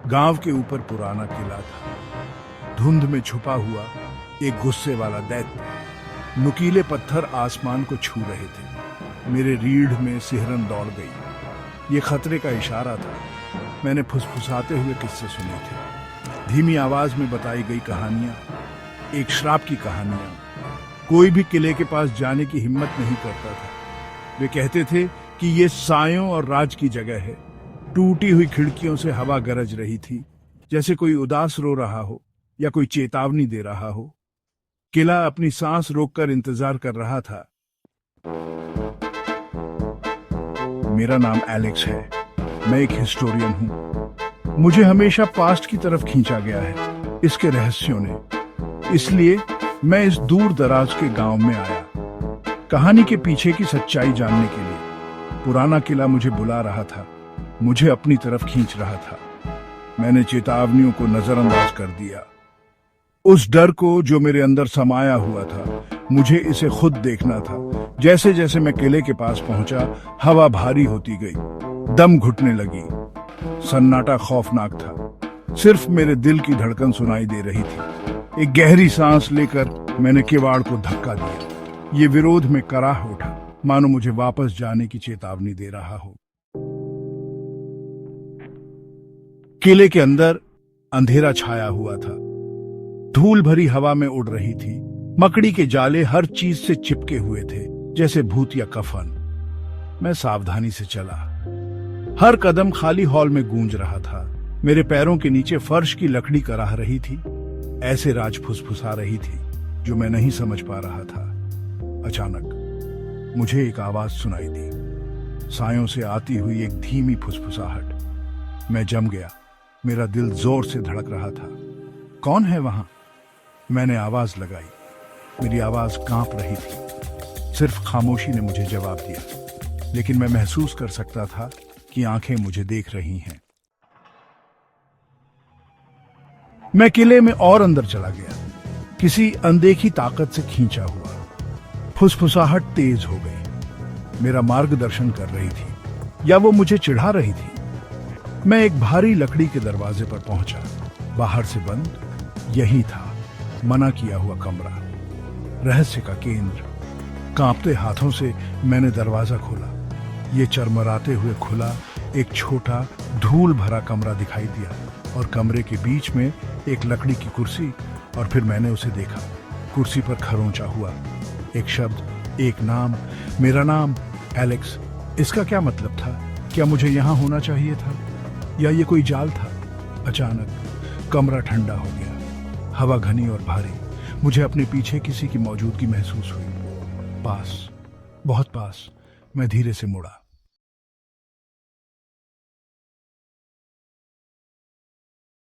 गांव के ऊपर पुराना किला था। धुंध में छुपा हुआ एक गुस्से वाला दैत्य। नुकीले पत्थर आसमान को छू रहे थे। मेरे रीढ़ में सिहरन दौड़ गई। ये खतरे का इशारा था। मैंने फुसफुसाते हुए किस्से सुने थे, धीमी आवाज में बताई गई कहानियां, एक श्राप की कहानियां। कोई भी किले के पास जाने की हिम्मत नहीं करता था। वे कहते थे कि ये सायों और राज की जगह है। टूटी हुई खिड़कियों से हवा गरज रही थी, जैसे कोई उदास रो रहा हो या कोई चेतावनी दे रहा हो। किला अपनी सांस रोककर इंतजार कर रहा था। मेरा नाम एलेक्स है। मैं एक हिस्टोरियन हूं। मुझे हमेशा पास्ट की तरफ खींचा गया है इसके रहस्यों ने। इसलिए मैं इस दूर दराज के गांव में आया, कहानी के पीछे की सच्चाई जानने के लिए। पुराना किला मुझे बुला रहा था, मुझे अपनी तरफ खींच रहा था। मैंने चेतावनियों को नजरअंदाज कर दिया, उस डर को जो मेरे अंदर समाया हुआ था। मुझे इसे खुद देखना था। जैसे जैसे मैं किले के पास पहुंचा, हवा भारी होती गई, दम घुटने लगी। सन्नाटा खौफनाक था। सिर्फ मेरे दिल की धड़कन सुनाई दे रही थी। एक गहरी सांस लेकर मैंने किवाड़ को धक्का दिया। ये विरोध में कराह उठा, मानो मुझे वापस जाने की चेतावनी दे रहा हो। किले के अंदर अंधेरा छाया हुआ था। धूल भरी हवा में उड़ रही थी। मकड़ी के जाले हर चीज से चिपके हुए थे, जैसे भूत या कफन। मैं सावधानी से चला। हर कदम खाली हॉल में गूंज रहा था। मेरे पैरों के नीचे फर्श की लकड़ी कराह रही थी। ऐसे राज फुसफुसा रही थी जो मैं नहीं समझ पा रहा था। अचानक मुझे एक आवाज सुनाई दी, सायों से आती हुई एक धीमी फुसफुसाहट। मैं जम गया। मेरा दिल जोर से धड़क रहा था। कौन है वहां? मैंने आवाज लगाई। मेरी आवाज कांप रही थी। सिर्फ खामोशी ने मुझे जवाब दिया, लेकिन मैं महसूस कर सकता था कि आंखें मुझे देख रही हैं। मैं किले में और अंदर चला गया, किसी अनदेखी ताकत से खींचा हुआ। फुसफुसाहट तेज हो गई। मेरा मार्गदर्शन कर रही थी, या वो मुझे चिढ़ा रही थी। मैं एक भारी लकड़ी के दरवाजे पर पहुंचा। बाहर से बंद। यही था मना किया हुआ कमरा, रहस्य का केंद्र। कांपते हाथों से मैंने दरवाजा खोला। ये चरमराते हुए खुला एक छोटा धूल भरा कमरा दिखाई दिया, और कमरे के बीच में एक लकड़ी की कुर्सी। और फिर मैंने उसे देखा। कुर्सी पर खरोंचा हुआ एक शब्द, एक नाम, मेरा नाम, एलेक्स। इसका क्या मतलब था? क्या मुझे यहां होना चाहिए था, या ये कोई जाल था? अचानक कमरा ठंडा हो गया। हवा घनी और भारी। मुझे अपने पीछे किसी की मौजूदगी महसूस हुई। पास, बहुत पास। मैं धीरे से मुड़ा।